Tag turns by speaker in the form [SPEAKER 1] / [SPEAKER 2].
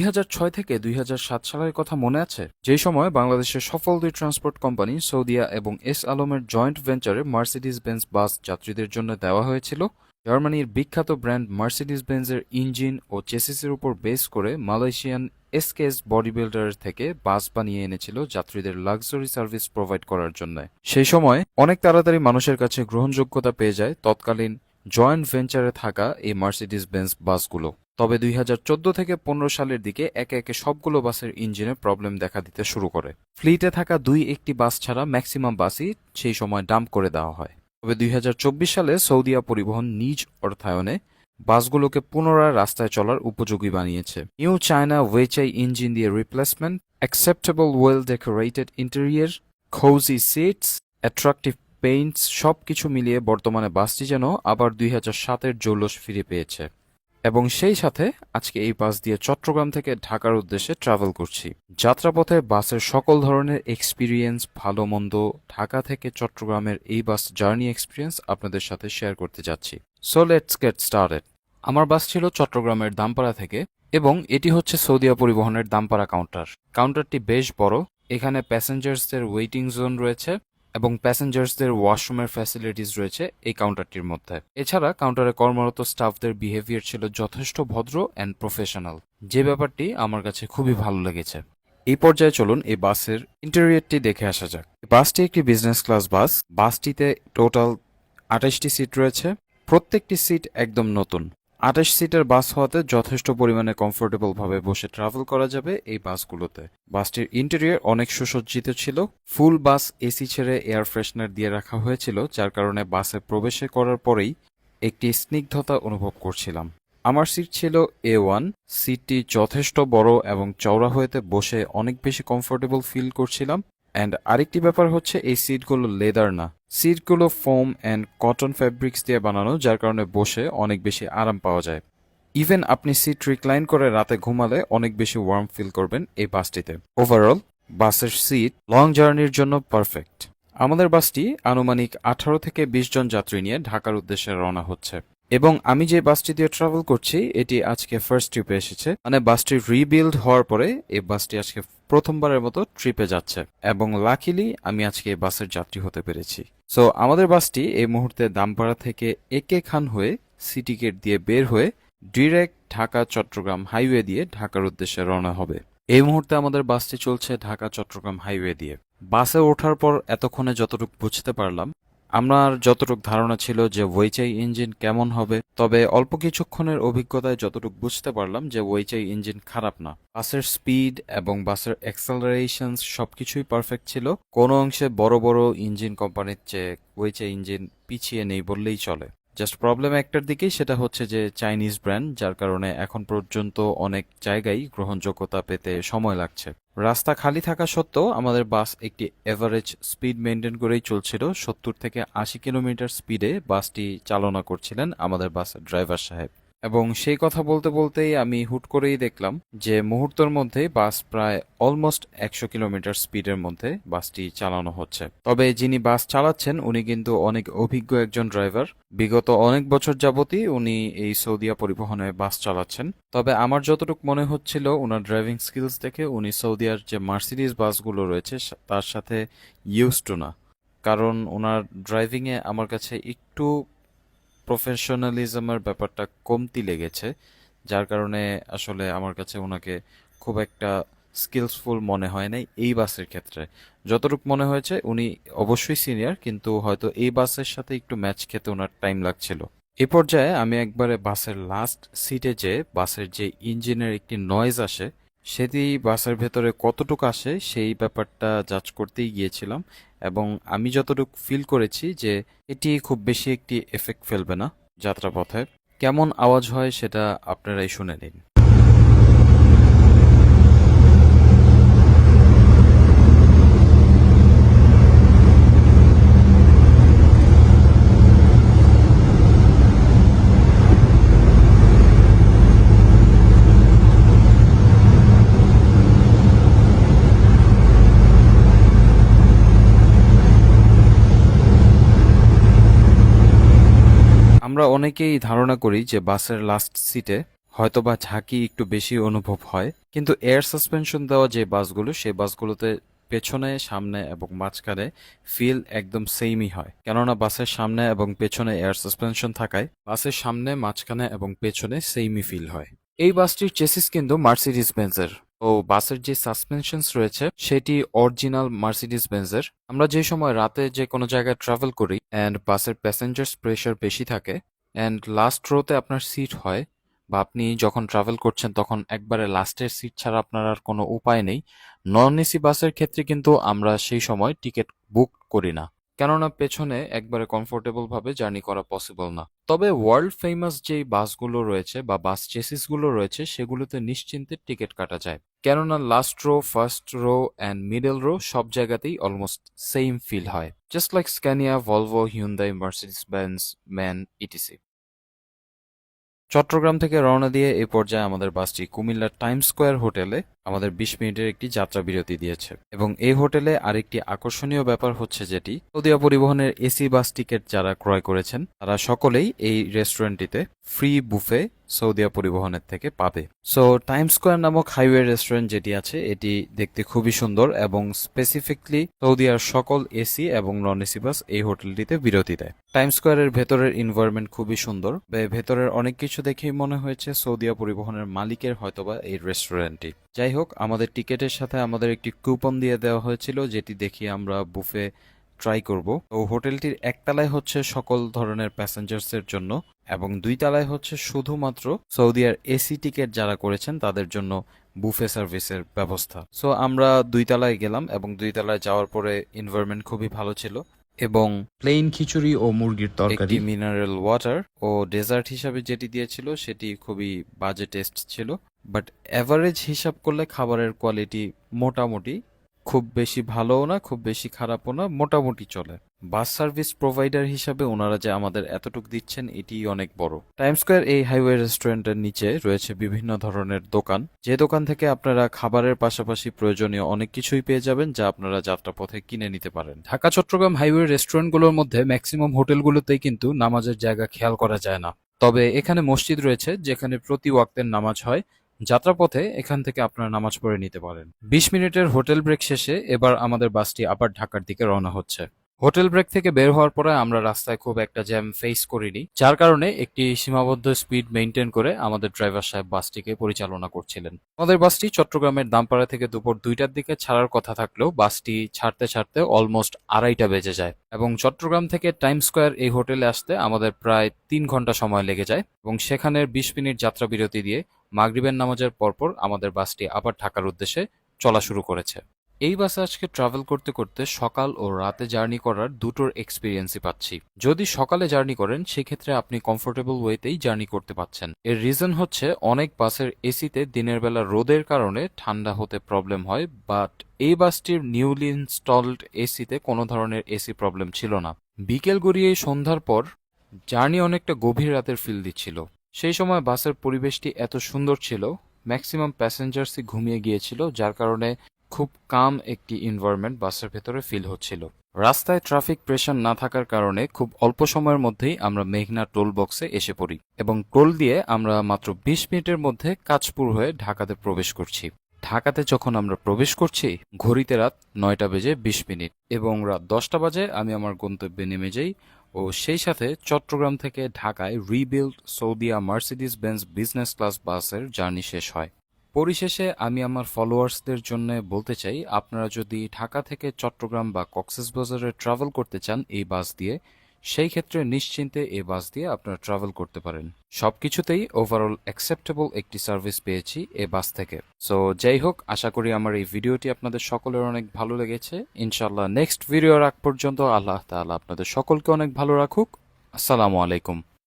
[SPEAKER 1] 2006 থেকে 2007 সালের কথা মনে আছে, যেই সময় বাংলাদেশের সফল দুই ট্রান্সপোর্ট কোম্পানি সৌদিয়া এবং এস আলমের জয়েন্ট ভেঞ্চারে মার্সিডিজ বেঞ্জ বাস যাত্রীদের জন্য দেওয়া হয়েছিল। জার্মানির বিখ্যাত ব্র্যান্ড মার্সিডিজ বেঞ্জের ইঞ্জিন ও চেসিসের উপর বেস করে মালয়েশিয়ান এসকেএস বডি বিল্ডার থেকে বাস বানিয়ে এনেছিল যাত্রীদের লাক্সারি সার্ভিস প্রোভাইড করার জন্য। সেই সময় অনেক তাড়াতাড়ি মানুষের কাছে গ্রহণযোগ্যতা পেয়ে যায় তৎকালীন জয়েন্ট ভেঞ্চারে থাকা এই মার্সিডিজ বেঞ্জ বাসগুলো। তবে 2014 থেকে 15 সালের দিকে একে একে সবগুলো বাসের ইঞ্জিনে প্রবলেম দেখা দিতে শুরু করে। ফ্লিটে থাকা একটি বাস ছাড়া ম্যাক্সিমাম বাসই সেই সময় ডাম্প করে দেওয়া হয়। তবে 2024 সালে সৌদিয়া পরিবহন নিজ অর্থায়নে বাসগুলোকে পুনরায় রাস্তায় চলার উপযোগী বানিয়েছে। নিউ চায়না ওয়েচাই ইঞ্জিন দিয়ে replacement, acceptable well decorated interior, cosy seats, attractive paints সবকিছু মিলিয়ে বর্তমানে বাসটি যেন আবার 2007-এর জৌলস ফিরে পেয়েছে। এবং সেই সাথে আজকে এই বাস দিয়ে চট্টগ্রাম থেকে ঢাকার উদ্দেশ্যে ট্রাভেল করছি। যাত্রাপথে বাসের সকল ধরনের এক্সপিরিয়েন্স, ভালো মন্দ, ঢাকা থেকে চট্টগ্রামের এই বাস জার্নি এক্সপিরিয়েন্স আপনাদের সাথে শেয়ার করতে যাচ্ছি। So let's get started. আমার বাস ছিল চট্টগ্রামের দামপাড়া থেকে এবং এটি হচ্ছে সৌদিয়া পরিবহনের দামপাড়া কাউন্টার। কাউন্টারটি বেশ বড়। এখানে প্যাসেঞ্জার্সদের ওয়েটিং জোন রয়েছে এবং প্যাসেঞ্জার্সদের ওয়াশরুমের ফ্যাসিলিটিস রয়েছে এই কাউন্টারটির মধ্যে। এছাড়া কাউন্টারে কর্মরত স্টাফদের বিহেভিয়ার ছিল যথেষ্ট ভদ্র অ্যান্ড প্রফেশনাল, যে ব্যাপারটি আমার কাছে খুবই ভালো লেগেছে। এই পর্যায়ে চলুন এই বাসের ইন্টেরিয়রটি দেখে আসা যাক। বাসটি একটি বিজনেস ক্লাস বাস। বাসটিতে টোটাল 28টি সিট রয়েছে। প্রত্যেকটি সিট একদম নতুন। 28 সিটের বাস হওয়াতে যথেষ্ট পরিমাণে কমফোর্টেবল ভাবে বসে ট্রাভেল করা যাবে এই বাসগুলোতে। বাসটির ইন্টেরিয়র অনেক সুসজ্জিত ছিল। ফুল বাস এসি ছেড়ে এয়ার ফ্রেশনার দিয়ে রাখা হয়েছিল, যার কারণে বাসে প্রবেশ করার পরেই একটি স্নিগ্ধতা অনুভব করছিলাম। আমার সিট ছিল A1। সিটটি যথেষ্ট বড় এবং চওড়া হয়েতে বসে অনেক বেশি কমফোর্টেবল ফিল করছিলাম। অ্যান্ড আরেকটি ব্যাপার হচ্ছে এই সিটগুলো লেদার না, সিটগুলো ফোম অ্যান্ড কটন ফ্যাব্রিক্স দিয়ে বানানো, যার কারণে বসে অনেক বেশি আরাম পাওয়া যায়। ইভেন আপনি সিট রিক্লাইন করে রাতে ঘুমালে অনেক বেশি ওয়ার্ম ফিল করবেন এই বাসটিতে। ওভারঅল বাসের সিট লং জার্নির জন্য পারফেক্ট। আমাদের বাসটি আনুমানিক 18 থেকে 20 জন যাত্রী নিয়ে ঢাকার উদ্দেশ্যে রওনা হচ্ছে এবং আমি যে বাসটি দিয়ে ট্রাভেল করছি এটি আজকে ফার্স্ট ট্রিপে এসেছে। মানে বাসটি রিবিল্ড হওয়ার পরে এই বাসটি আজকে প্রথমবারের মতো ট্রিপে যাচ্ছে এবং লাকিলি আমি আজকে এই বাসের যাত্রী হতে পেরেছি। সো আমাদের বাসটি এই মুহূর্তে দামপাড়া থেকে একে খান হয়ে সিটি গেট দিয়ে বের হয়ে ডিরেক্ট ঢাকা চট্টগ্রাম হাইওয়ে দিয়ে ঢাকার উদ্দেশ্যে রওনা হবে। এই মুহূর্তে আমাদের বাসটি চলছে ঢাকা চট্টগ্রাম হাইওয়ে দিয়ে। বাসে ওঠার পর এতক্ষণে যতটুকু বুঝতে পারলাম, আমার যতটুকু ধারণা ছিল যে ওয়েচাই ইঞ্জিন কেমন হবে, তবে অল্প কিছুক্ষণের অভিজ্ঞতায় যতটুকু বুঝতে পারলাম যে ওয়েচাই ইঞ্জিন খারাপ না। বাসের স্পিড এবং বাসের অ্যাক্সেলারেশন সবকিছুই পারফেক্ট ছিল। কোনো অংশে বড় বড় ইঞ্জিন কোম্পানির চেয়ে ওয়েচাই ইঞ্জিন পিছিয়ে নেই বললেই চলে। জাস্ট প্রবলেম একটার দিকেই, সেটা হচ্ছে যে চাইনিজ ব্র্যান্ড, যার কারণে এখন পর্যন্ত অনেক জায়গায় গ্রহণযোগ্যতা পেতে সময় লাগছে। রাস্তা খালি থাকা সত্ত্বেও আমাদের বাস একটি এভারেজ স্পিড মেনটেন করেই চলছিল। 70 থেকে 80 কিলোমিটার স্পিডে বাসটি চালনা করছিলেন আমাদের বাসের ড্রাইভার সাহেব। এবং সেই কথা বলতে বলতেই আমি হুট করেই দেখলাম যে মুহূর্তের মধ্যেই বাস প্রায় অলমোস্ট 100 কিলোমিটার স্পিডের মধ্যে বাসটি চালানো হচ্ছে। তবে যিনি বাস চালাচ্ছেন উনি কিন্তু অনেক অভিজ্ঞ একজন ড্রাইভার। বিগত অনেক বছর যাবতই উনি এই সৌদিয়া পরিবহনে বাস চালাচ্ছেন। তবে আমার যতটুকু মনে হচ্ছিল ওনার ড্রাইভিং স্কিলস দেখে উনি সৌদিয়ার যে মার্সিডিজ বাসগুলো রয়েছে তার সাথে ইউজ টু না, কারণ ওনার ড্রাইভিংয়ে আমার কাছে একটু প্রফেশনালিজমের ব্যাপারটা কমতি লেগেছে, যার কারণে আসলে আমার কাছে ওনাকে খুব একটা স্কিলসফুল মনে হয় নাই এই বাসের ক্ষেত্রে। যতটুকু মনে হয়েছে উনি অবশ্যই সিনিয়র, কিন্তু হয়তো এই বাসের সাথে একটু ম্যাচ খেতে ওনার টাইম লাগছিল। এ পর্যায়ে আমি একবারে বাসের লাস্ট সিটে যে বাসের যে ইঞ্জিনের একটি নয়েজ আসে সেটি বাসের ভেতরে কতটুকু আসে সেই ব্যাপারটা জাজ করতেই গিয়েছিলাম এবং আমি যতটুকু ফিল করেছি যে এটি খুব বেশি একটি এফেক্ট ফেলবে না যাত্রাপথে। কেমন আওয়াজ হয় সেটা আপনারাই শুনে নিন। আমরা অনেকেই ধারণা করি যে বাসের লাস্ট সিটে হয়তোবা ঝাঁকি একটু বেশি অনুভব হয়, কিন্তু এয়ার সাসপেনশন দেওয়া যে বাসগুলো সেই বাসগুলোতে পেছনে, সামনে এবং মাঝখানে ফিল একদম সেমই হয়, কেননা বাসের সামনে এবং পেছনে এয়ার সাসপেনশন থাকায় বাসের সামনে, মাঝখানে এবং পেছনে সেমই ফিল হয়। এই বাসটির চেসিস কিন্তু মার্সিডিজ বেঞ্জের। ও বাসের যে সাসপেনশনস রয়েছে সেটি অরিজিনাল মার্সিডিজ বেঞ্জের। আমরা যে সময় রাতে যে কোনো জায়গায় ট্রাভেল করি অ্যান্ড বাসের প্যাসেঞ্জার্স প্রেশার বেশি থাকে অ্যান্ড লাস্ট রোতে আপনার সিট হয়, বা আপনি যখন ট্রাভেল করছেন তখন একবারে লাস্টের সিট ছাড়া আপনার আর কোনো উপায় নেই, নন এসি বাসের ক্ষেত্রে কিন্তু আমরা সেই সময় টিকিট বুক করি না, কেননা পেছনে একবারে কমফোর্টেবল ভাবে জার্নি করা পসিবল না। তবে ওয়ার্ল্ড ফেমাস যেই বাসগুলো রয়েছে বা বাস চেসিসগুলো রয়েছে সেগুলোতে নিশ্চিন্তে টিকিট কাটা যায়, কেননা last row, first row and middle row সব জায়গাতেই অলমোস্ট সেম ফিল হয়, just like Scania, Volvo, Hyundai, Mercedes Benz, MAN, ETC. Chittagong থেকে রওনা দিয়ে এই পর্যায়ে আমাদের বাসটি কুমিল্লার টাইম স্কোয়ার হোটেলে আমাদের ২০ মিনিটের একটি যাত্রা বিরতি দিয়েছে। এবং এই হোটেলে আরেকটি আকর্ষণীয় ব্যাপার হচ্ছে যেটি, সৌদিয়া পরিবহনের এসি বাস টিকিট যারা ক্রয় করেছেন তারা সকলেই এই রেস্টুরেন্টটিতে ফ্রি বুফে সৌদিয়া পরিবহনের থেকে পাবে। সো টাইম স্কোয়ার নামক হাইওয়ে রেস্টুরেন্ট যেটি আছে এটি দেখতে খুবই সুন্দর এবং স্পেসিফিকলি সৌদিয়ার সকল এসি এবং নন এসি বাস এই হোটেলটিতে বিরতি দেয়। টাইম স্কোয়ারের ভেতরের এনভায়রনমেন্ট খুবই সুন্দর, ভেতরের অনেক কিছু দেখেই মনে হয়েছে সৌদিয়া পরিবহনের মালিকের হয়তোবা এই রেস্টুরেন্টটি। যাই হোক, আমাদের টিকেটের সাথে আমাদের একটি কুপন দিয়ে দেওয়া হয়েছিল যেটি দেখিয়ে আমরা বুফে ট্রাই করব। তো হোটেলটির একতলায় হচ্ছে সকল ধরনের প্যাসেঞ্জার্সের জন্য এবং দুই তলায় হচ্ছে শুধুমাত্র সৌদিয়ার এসি টিকেট যারা করেছেন তাদের জন্য বুফে সার্ভিসের ব্যবস্থা। সো আমরা দুই তলায় গেলাম এবং দুই তলায় যাওয়ার পরে এনভায়রনমেন্ট খুবই ভালো ছিল এবং প্লেন খিচুড়ি ও মুরগির তরকারি, মিনারেল ওয়াটার ও ডেজার্ট হিসাবে যেটি দিয়েছিল সেটি খুবই বাজে টেস্ট ছিল, বাট অ্যাভারেজ হিসাব করলে খাবারের কোয়ালিটি মোটামুটি, খুব বেশি ভালোও না খুব বেশি খারাপও না, মোটামুটি চলে। বাস সার্ভিস প্রোভাইডার হিসাবে ওনারা যে আমাদের এতটুকু দিচ্ছেন এটি অনেক বড়। টাইম স্কোয়ার এই হাইওয়ে রেস্টুরেন্টের নিচে রয়েছে বিভিন্ন ধরনের দোকান, যে দোকান থেকে আপনারা খাবারের পাশাপাশি প্রয়োজনীয় অনেক কিছুই পেয়ে যাবেন যা আপনারা যাত্রাপথে কিনে নিতে পারেন। ঢাকা চট্টগ্রাম হাইওয়ে রেস্টুরেন্টগুলোর মধ্যে ম্যাক্সিমাম হোটেলগুলোতেই কিন্তু নামাজের জায়গা খেয়াল করা যায় না, তবে এখানে মসজিদ রয়েছে যেখানে প্রতি ওয়াক্তের নামাজ হয়। যাত্রাপথে এখান থেকে আপনারা নামাজ পড়ে নিতে পারেন। ২০ মিনিটের হোটেল ব্রেক শেষে এবার আমাদের বাসটি আবার ঢাকার দিকে রওনা হচ্ছে। হোটেল ব্রেক থেকে বের হওয়ার পরে আমরা রাস্তায় খুব একটা জ্যাম ফেস করিনি, যার কারণে একটি সীমাবদ্ধ স্পিড মেইনটেইন করে আমাদের ড্রাইভার সাহেব বাসটিকে পরিচালনা করছিলেন। আমাদের বাসটি চট্টগ্রামের দামপাড়া থেকে দুপুর ২টার দিকে ছাড়ার কথা থাকলেও বাসটি ছাড়তে ছাড়তে অলমোস্ট ২:৩০ বেজে যায় এবং চট্টগ্রাম থেকে টাইম স্কোয়ার এই হোটেলে আসতে আমাদের প্রায় ৩ ঘন্টা সময় লেগে যায় এবং সেখানের ২০ মিনিট যাত্রা বিরতি দিয়ে মাগরিবের নামাজের পরপর আমাদের বাসটি আবার ঢাকার উদ্দেশ্যে চলা শুরু করেছে। এই বাসে আজকে ট্রাভেল করতে করতে সকাল ও রাতে জার্নি করার দুটোর এক্সপিরিয়েন্সই পাচ্ছি। যদি সকালে জার্নি করেন সেক্ষেত্রে আপনি কমফোর্টেবল ওয়েতেই জার্নি করতে পাচ্ছেন। এর রিজন হচ্ছে অনেক বাসের এসিতে দিনের বেলা রোদের কারণে ঠান্ডা হতে প্রবলেম হয়, বাট এই বাসটির নিউলি ইনস্টলড এসিতে কোনো ধরনের এসি প্রবলেম ছিল না। বিকেল গড়িয়ে সন্ধ্যার পর জার্নি অনেকটা গভীর রাতের ফিল দিচ্ছিল। সেই সময় বাসের পরিবেশটি এত সুন্দর ছিল, ম্যাক্সিমাম প্যাসেঞ্জার্সই ঘুমিয়ে গিয়েছিল, যার কারণে খুব কাম একটি এনভায়রনমেন্ট বাসের ভেতরে ফিল হচ্ছিল। রাস্তায় ট্রাফিক প্রেশার না থাকার কারণে খুব অল্প সময়ের মধ্যেই আমরা মেঘনা টোল বক্সে এসে পড়ি এবং টোল দিয়ে আমরা মাত্র ২০ মিনিটের মধ্যে কাঁচপুর হয়ে ঢাকাতে প্রবেশ করছি। ঢাকাতে যখন আমরা প্রবেশ করছি ঘড়িতে রাত ৯টা বেজে ২০ মিনিট এবং রাত ১০টা বাজে আমি আমার গন্তব্যে নেমে যাই ও সেই সাথে চট্টগ্রাম থেকে ঢাকায় rebuild Saudia Mercedes Benz business class বাসের জার্নি শেষ হয়। পরিশেষে আমি আমার ফলোয়ার্সদের জন্য বলতে চাই, আপনারা যদি ঢাকা থেকে চট্টগ্রাম বা কক্সবাজারে ট্রাভেল করতে চান এই বাস দিয়ে, সেই ক্ষেত্রে নিশ্চিন্তে এই বাস দিয়ে আপনারা ট্রাভেল করতে পারেন। সবকিছুতেই ওভারঅল অ্যাকসেপ্টেবল একটি সার্ভিস পেয়েছি এই বাস থেকে। সো যাই হোক, আশা করি আমার এই ভিডিওটি আপনাদের সকলের অনেক ভালো লেগেছে। ইনশাল্লাহ নেক্সট ভিডিও রাখ পর্যন্ত আল্লাহ তাআলা আপনাদের সকলকে অনেক ভালো রাখুক। আসসালামু আলাইকুম।